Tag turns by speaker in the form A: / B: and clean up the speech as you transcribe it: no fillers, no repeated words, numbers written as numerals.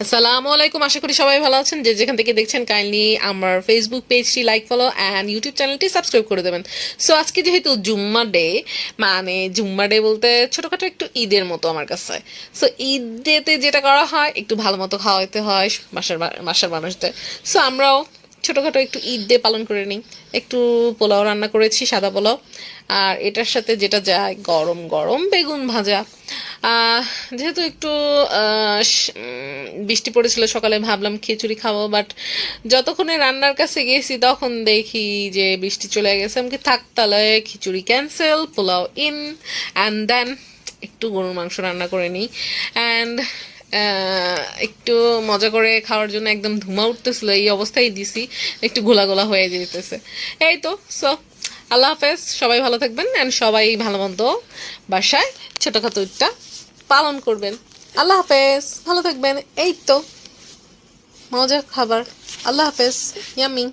A: আসসালামু আলাইকুম, আশা করি সবাই ভালো আছেন। যে যেখান থেকে দেখছেন কাইন্ডলি আমার ফেসবুক পেজটি লাইক, ফলো অ্যান্ড ইউটিউব চ্যানেলটি সাবস্ক্রাইব করে দেবেন। সো আজকে যেহেতু জুম্মা ডে, মানে জুম্মা ডে বলতে ছোটোখাটো একটু ঈদের মতো আমার কাছে। সো ঈদেতে যেটা করা হয়, একটু ভালো মতো খাওয়াইতে হয় বাসার মানুষদের। সো আমরাও ছোটোখাটো একটু ঈদ ডে পালন করে নিই। একটু পোলাও রান্না করেছি, সাদা পোলাও। আর এটার সাথে যেটা যায়, গরম গরম বেগুন ভাজা। আহ, যেহেতু একটু বৃষ্টি পড়েছিল সকালে, ভাবলাম খিচুড়ি খাবো, বাট যতক্ষণে রান্নার কাছে গেছি তখন দেখি যে বৃষ্টি চলে গেছে। আমি কি থাক, তাহলে khichdi cancel, pulao in, and then একটু গরুর মাংস রান্না করে নিই। অ্যান্ড একটু মজা করে খাওয়ার জন্য একদম ধুমা উঠতেছিল, এই অবস্থায় দিছি, একটু গোলা গোলা হয়ে যেতেছে। এই তো। সো আল্লাহ হাফেজ, সবাই ভালো থাকবেন অ্যান্ড সবাই ভালো মন্দ বাসায় ছোটখাটো একটা পালন করবেন। আল্লাহ হাফেজ, ভালো থাকবেন। এই তো মজার খাবার। আল্লাহ হাফেজ, ইয়ামি।